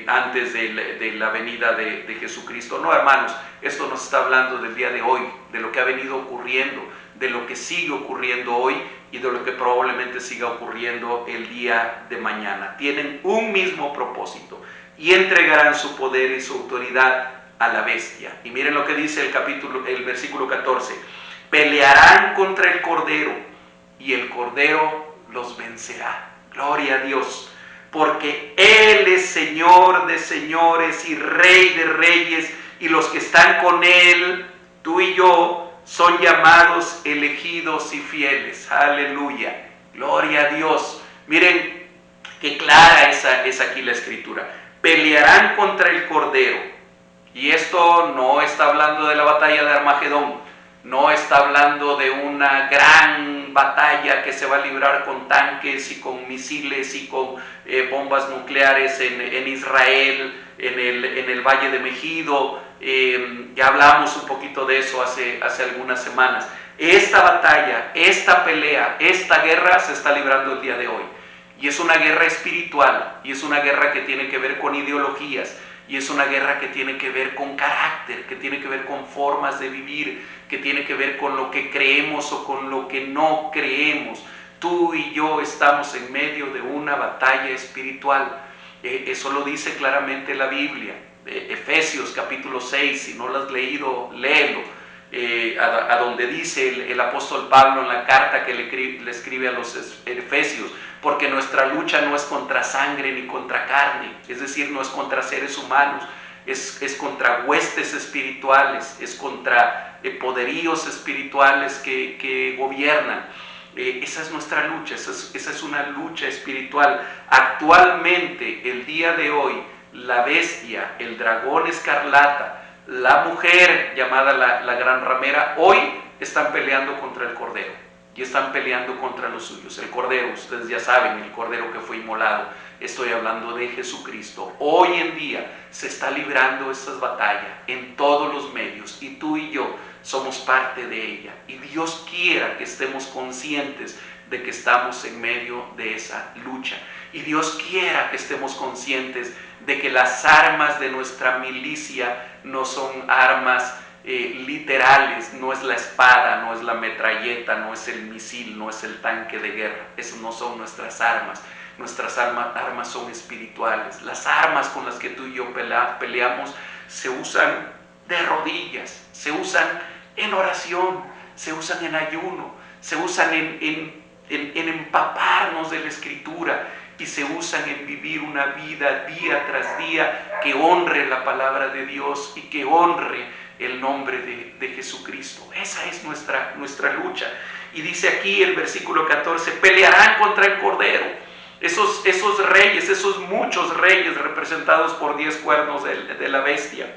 antes de la venida de Jesucristo. No, hermanos, esto nos está hablando del día de hoy, de lo que ha venido ocurriendo, de lo que sigue ocurriendo hoy y de lo que probablemente siga ocurriendo el día de mañana. Tienen un mismo propósito y entregarán su poder y su autoridad a la bestia. Y miren lo que dice el versículo 14: pelearán contra el Cordero y el Cordero los vencerá. Gloria a Dios, porque Él es Señor de señores y Rey de reyes, y los que están con Él, tú y yo, son llamados, elegidos y fieles. Aleluya, gloria a Dios. Miren qué clara es aquí la escritura. Pelearán contra el Cordero. Y esto no está hablando de la batalla de Armagedón, no está hablando de una gran batalla que se va a librar con tanques y con misiles y con bombas nucleares en Israel, en el Valle de Megido. Ya hablamos un poquito de eso hace algunas semanas. Esta batalla, esta pelea, esta guerra se está librando el día de hoy. Y es una guerra espiritual, y es una guerra que tiene que ver con ideologías, y es una guerra que tiene que ver con carácter, que tiene que ver con formas de vivir, que tiene que ver con lo que creemos o con lo que no creemos. Tú y yo estamos en medio de una batalla espiritual. Eso lo dice claramente la Biblia. Efesios capítulo 6, si no lo has leído, léelo. A donde dice el apóstol Pablo en la carta que le escribe a los Efesios, porque nuestra lucha no es contra sangre ni contra carne, es decir, no es contra seres humanos, es contra huestes espirituales, es contra poderíos espirituales que gobiernan. Esa es nuestra lucha, esa es una lucha espiritual. Actualmente, el día de hoy, la bestia, el dragón escarlata, la mujer llamada la gran ramera, hoy están peleando contra el cordero y están peleando contra los suyos. El cordero, ustedes ya saben, el cordero que fue inmolado. Estoy hablando de Jesucristo. Hoy en día se está librando esta batalla en todos los medios y tú y yo somos parte de ella. Y Dios quiera que estemos conscientes de que estamos en medio de esa lucha. Y Dios quiera que estemos conscientes de que las armas de nuestra milicia no son armas literales, no es la espada, no es la metralleta, no es el misil, no es el tanque de guerra. Esas no son nuestras armas. Nuestras armas son espirituales. Las armas con las que tú y yo peleamos se usan de rodillas, se usan en oración, se usan en ayuno, se usan en empaparnos de la Escritura y se usan en vivir una vida día tras día que honre la palabra de Dios y que honre el nombre de Jesucristo. Esa es nuestra lucha. Y dice aquí el versículo 14, pelearán contra el Cordero. Esos reyes, esos muchos reyes representados por 10 cuernos de la bestia,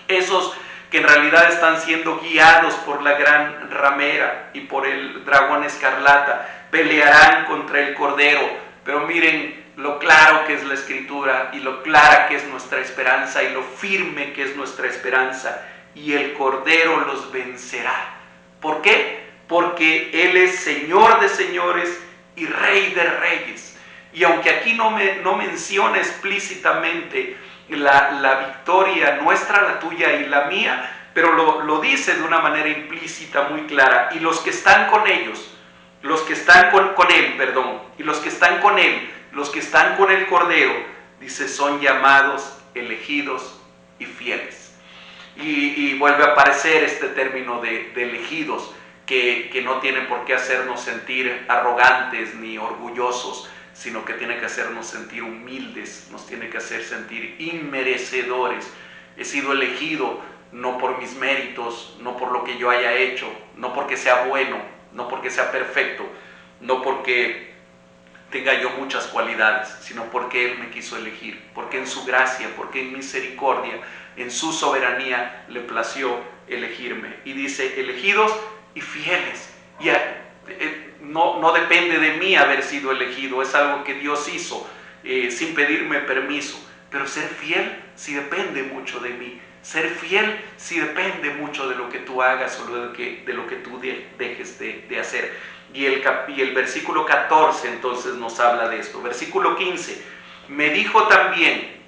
esos que en realidad están siendo guiados por la gran ramera y por el dragón escarlata, pelearán contra el Cordero. Pero miren lo claro que es la Escritura y lo clara que es nuestra esperanza y lo firme que es nuestra esperanza. Y el Cordero los vencerá. ¿Por qué? Porque Él es Señor de señores y Rey de reyes. Y aunque aquí no menciona explícitamente la victoria nuestra, la tuya y la mía, pero lo dice de una manera implícita muy clara. Y los que están con ellos, los que están con Él, y los que están con Él, los que están con el Cordero, dice, son llamados, elegidos y fieles. Y vuelve a aparecer este término de elegidos, que no tiene por qué hacernos sentir arrogantes ni orgullosos, sino que tiene que hacernos sentir humildes, nos tiene que hacer sentir inmerecedores. He sido elegido no por mis méritos, no por lo que yo haya hecho, no porque sea bueno, no porque sea perfecto, no porque tenga yo muchas cualidades, sino porque Él me quiso elegir, porque en su gracia, porque en misericordia, en su soberanía le plació elegirme. Y dice, elegidos y fieles. Y no depende de mí haber sido elegido, es algo que Dios hizo sin pedirme permiso. Pero ser fiel sí depende mucho de mí. Ser fiel sí depende mucho de lo que tú hagas o de lo que tú dejes de hacer. Y el versículo 14 entonces nos habla de esto. Versículo 15, me dijo también,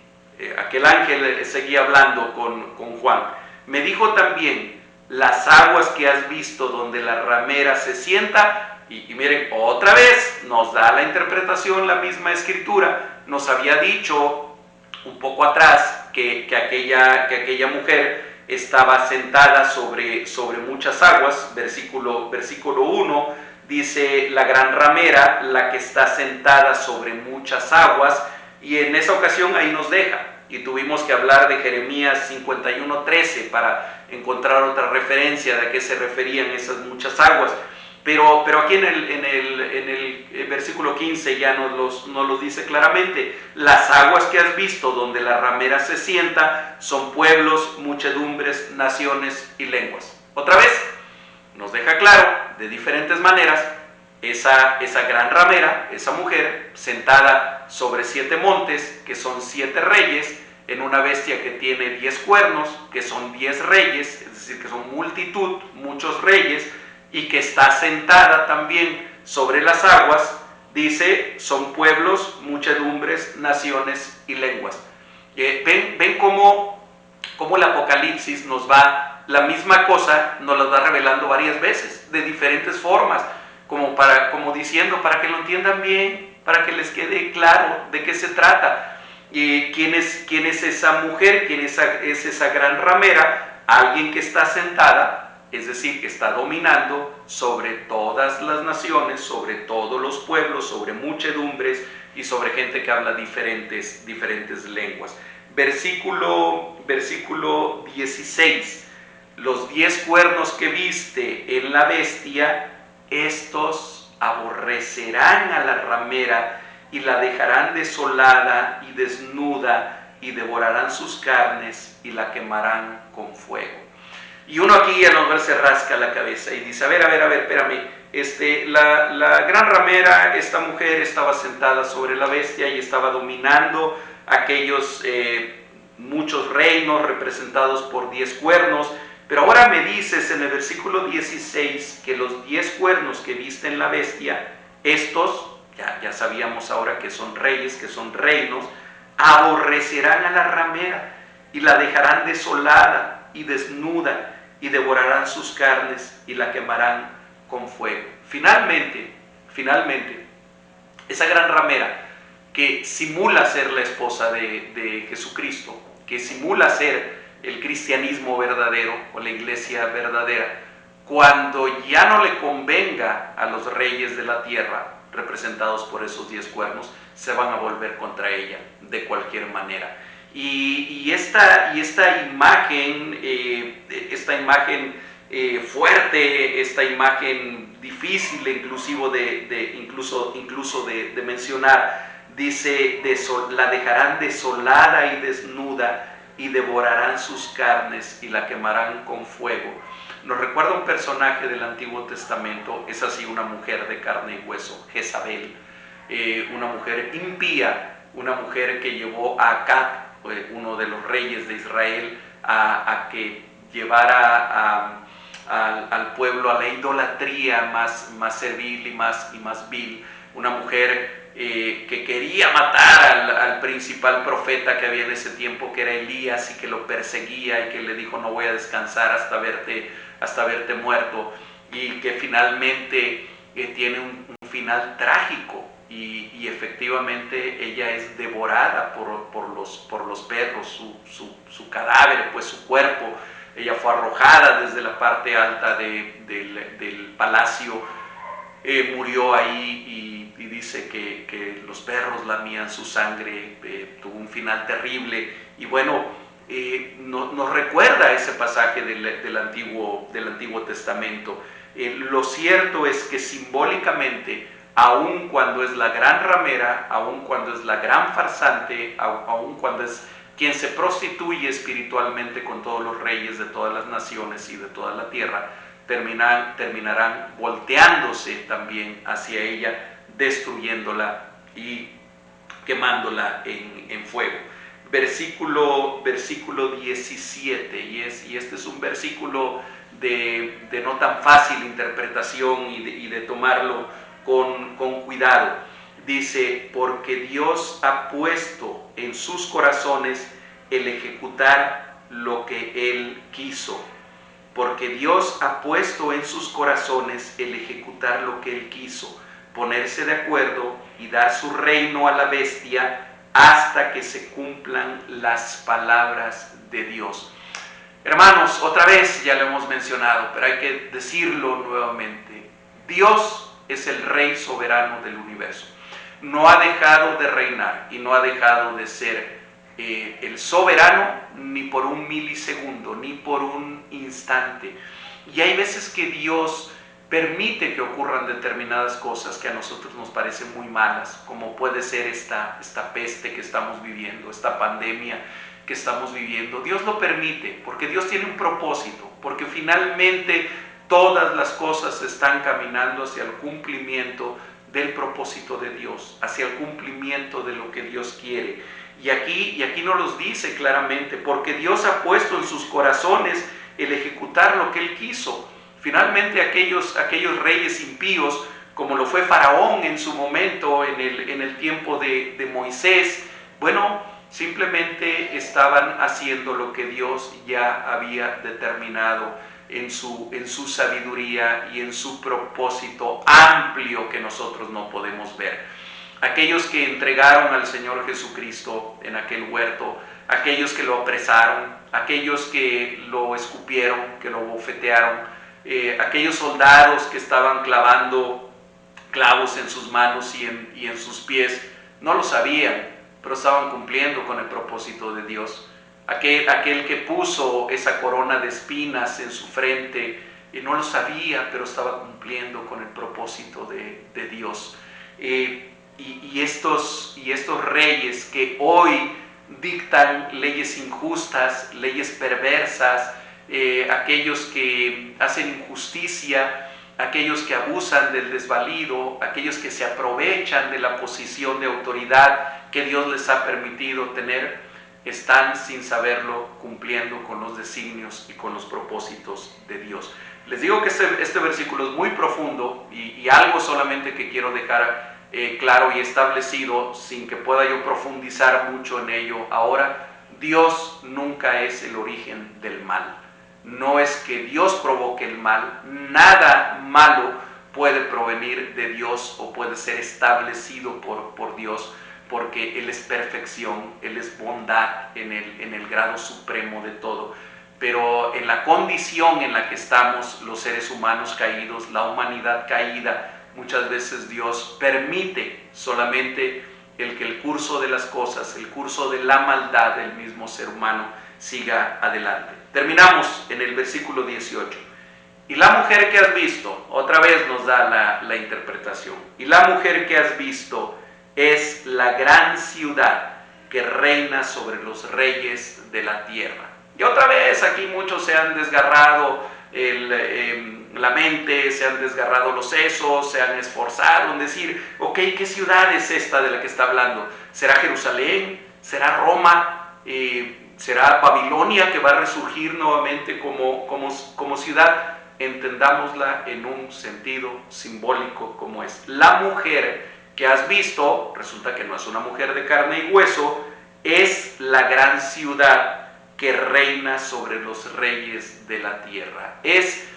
aquel ángel seguía hablando con Juan, me dijo también, las aguas que has visto donde la ramera se sienta, y miren, otra vez nos da la interpretación la misma Escritura. Nos había dicho un poco atrás que aquella mujer estaba sentada sobre muchas aguas. Versículo 1 dice, la gran ramera, la que está sentada sobre muchas aguas, y en esa ocasión ahí nos deja, y tuvimos que hablar de Jeremías 51:13 para encontrar otra referencia de a qué se referían esas muchas aguas. Pero aquí en el versículo 15 ya nos los dice claramente. Las aguas que has visto donde la ramera se sienta son pueblos, muchedumbres, naciones y lenguas. Otra vez nos deja claro de diferentes maneras esa gran ramera, esa mujer sentada sobre 7 montes, que son 7 reyes, en una bestia que tiene 10 cuernos, que son 10 reyes, es decir, que son multitud, muchos reyes, y que está sentada también sobre las aguas. Dice, son pueblos, muchedumbres, naciones y lenguas. Ven cómo el Apocalipsis la misma cosa nos la va revelando varias veces, de diferentes formas, como diciendo, para que lo entiendan bien, para que les quede claro de qué se trata. ¿Quién es esa mujer? ¿Quién es esa gran ramera? Alguien que está sentada, es decir, que está dominando sobre todas las naciones, sobre todos los pueblos, sobre muchedumbres y sobre gente que habla diferentes lenguas. Versículo 16. Los 10 cuernos que viste en la bestia, estos aborrecerán a la ramera y la dejarán desolada y desnuda y devorarán sus carnes y la quemarán con fuego. Y uno aquí a lo mejor se rasca la cabeza y dice, a ver, espérame, la gran ramera, esta mujer estaba sentada sobre la bestia y estaba dominando aquellos muchos reinos representados por 10 cuernos, pero ahora me dices en el versículo 16 que los 10 cuernos que viste en la bestia, estos, ya sabíamos ahora que son reyes, que son reinos, aborrecerán a la ramera y la dejarán desolada y desnuda y devorarán sus carnes y la quemarán con fuego. Finalmente, esa gran ramera que simula ser la esposa de Jesucristo, que simula ser el cristianismo verdadero o la iglesia verdadera, cuando ya no le convenga a los reyes de la tierra, representados por esos 10 cuernos, se van a volver contra ella de cualquier manera. Y esta imagen fuerte, esta imagen difícil incluso de mencionar, dice, la dejarán desolada y desnuda y devorarán sus carnes y la quemarán con fuego. Nos recuerda un personaje del Antiguo Testamento, es así una mujer de carne y hueso, Jezabel, una mujer impía, una mujer que llevó a Acab, uno de los reyes de Israel, a que llevara al pueblo a la idolatría más servil y más vil, una mujer que quería matar al principal profeta que había en ese tiempo, que era Elías, y que lo perseguía y que le dijo, no voy a descansar hasta verte muerto, y que finalmente tiene un final trágico, y efectivamente ella es devorada por los perros, su cadáver, pues su cuerpo. Ella fue arrojada desde la parte alta del palacio, murió ahí y dice que los perros lamían su sangre, tuvo un final terrible. Y bueno, nos recuerda ese pasaje del Antiguo Testamento. Lo cierto es que simbólicamente, aun cuando es la gran ramera, aun cuando es la gran farsante, aun cuando es quien se prostituye espiritualmente con todos los reyes de todas las naciones y de toda la tierra, terminarán volteándose también hacia ella, destruyéndola y quemándola en fuego. Versículo 17, y este es un versículo de no tan fácil interpretación y de tomarlo con cuidado. Dice, porque Dios ha puesto en sus corazones el ejecutar lo que Él quiso. Porque Dios ha puesto en sus corazones el ejecutar lo que Él quiso, ponerse de acuerdo y dar su reino a la bestia hasta que se cumplan las palabras de Dios. Hermanos, otra vez ya lo hemos mencionado, pero hay que decirlo nuevamente. Dios es el Rey soberano del universo. No ha dejado de reinar y no ha dejado de ser el soberano ni por un milisegundo, ni por un instante. Y hay veces que Dios permite que ocurran determinadas cosas que a nosotros nos parecen muy malas, como puede ser esta peste que estamos viviendo, esta pandemia que estamos viviendo. Dios lo permite porque Dios tiene un propósito, porque finalmente todas las cosas están caminando hacia el cumplimiento del propósito de Dios, hacia el cumplimiento de lo que Dios quiere. Y aquí nos los dice claramente, porque Dios ha puesto en sus corazones el ejecutar lo que Él quiso. Finalmente aquellos reyes impíos, como lo fue Faraón en su momento, en el tiempo de Moisés, bueno, simplemente estaban haciendo lo que Dios ya había determinado en su sabiduría y en su propósito amplio que nosotros no podemos ver. Aquellos que entregaron al Señor Jesucristo en aquel huerto, aquellos que lo apresaron, aquellos que lo escupieron, que lo bofetearon, aquellos soldados que estaban clavando clavos en sus manos y en sus pies, no lo sabían, pero estaban cumpliendo con el propósito de Dios. Aquel que puso esa corona de espinas en su frente, no lo sabía, pero estaba cumpliendo con el propósito de Dios. Y estos reyes que hoy dictan leyes injustas, leyes perversas, aquellos que hacen injusticia, aquellos que abusan del desvalido, aquellos que se aprovechan de la posición de autoridad que Dios les ha permitido tener, están sin saberlo cumpliendo con los designios y con los propósitos de Dios. Les digo que este versículo es muy profundo y algo solamente que quiero dejar claro y establecido sin que pueda yo profundizar mucho en ello ahora. Dios nunca es el origen del mal. No es que Dios provoque el mal, nada malo puede provenir de Dios o puede ser establecido por Dios, porque Él es perfección, Él es bondad en el grado supremo de todo. Pero en la condición en la que estamos los seres humanos caídos, la humanidad caída, muchas veces Dios permite solamente el que el curso de las cosas, el curso de la maldad del mismo ser humano siga adelante. Terminamos en el versículo 18. Y la mujer que has visto, otra vez nos da la interpretación, y la mujer que has visto es la gran ciudad que reina sobre los reyes de la tierra. Y otra vez aquí muchos se han desgarrado la mente, se han desgarrado los sesos, se han esforzado en decir, ok, ¿qué ciudad es esta de la que está hablando? ¿Será Jerusalén? ¿Será Roma? ¿Será Babilonia, que va a resurgir nuevamente como ciudad? Entendámosla en un sentido simbólico como es. La mujer que has visto, resulta que no es una mujer de carne y hueso, es la gran ciudad que reina sobre los reyes de la tierra. Es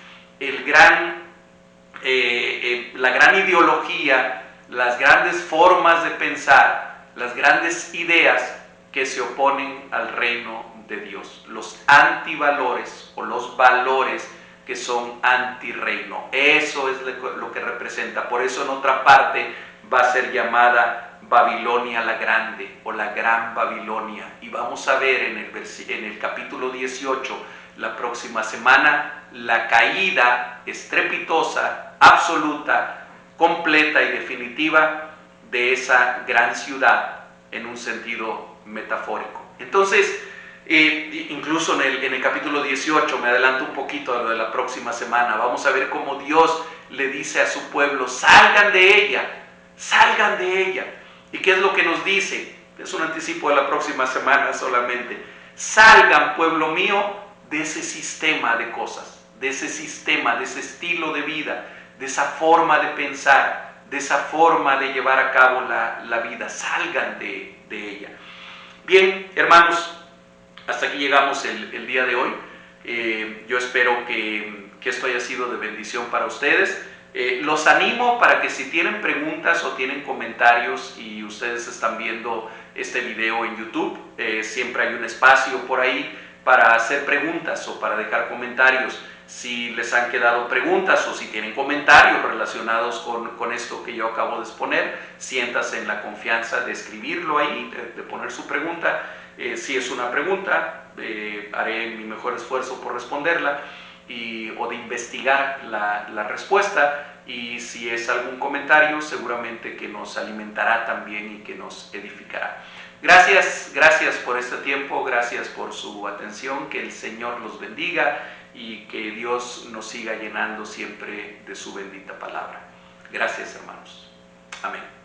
la gran ideología, las grandes formas de pensar, las grandes ideas que se oponen al reino de Dios, los antivalores o los valores que son antirreino. Eso es lo que representa. Por eso en otra parte va a ser llamada Babilonia la Grande o la Gran Babilonia. Y vamos a ver en el capítulo 18, la próxima semana, la caída estrepitosa, absoluta, completa y definitiva de esa gran ciudad en un sentido metafórico. Entonces, incluso en el capítulo 18, me adelanto un poquito a lo de la próxima semana, vamos a ver cómo Dios le dice a su pueblo, salgan de ella, salgan de ella. ¿Y qué es lo que nos dice? Es un anticipo de la próxima semana solamente. Salgan, pueblo mío, de ese sistema de cosas, de ese sistema, de ese estilo de vida, de esa forma de pensar, de esa forma de llevar a cabo la vida. Salgan de ella. Bien, hermanos, hasta aquí llegamos el día de hoy. Yo espero que esto haya sido de bendición para ustedes. Los animo para que si tienen preguntas o tienen comentarios y ustedes están viendo este video en YouTube, siempre hay un espacio por ahí para hacer preguntas o para dejar comentarios. Si les han quedado preguntas o si tienen comentarios relacionados con esto que yo acabo de exponer, siéntase en la confianza de escribirlo ahí, de poner su pregunta. Si es una pregunta, haré mi mejor esfuerzo por responderla o de investigar la respuesta. Y si es algún comentario, seguramente que nos alimentará también y que nos edificará. Gracias por este tiempo, gracias por su atención, que el Señor los bendiga y que Dios nos siga llenando siempre de su bendita palabra. Gracias, hermanos. Amén.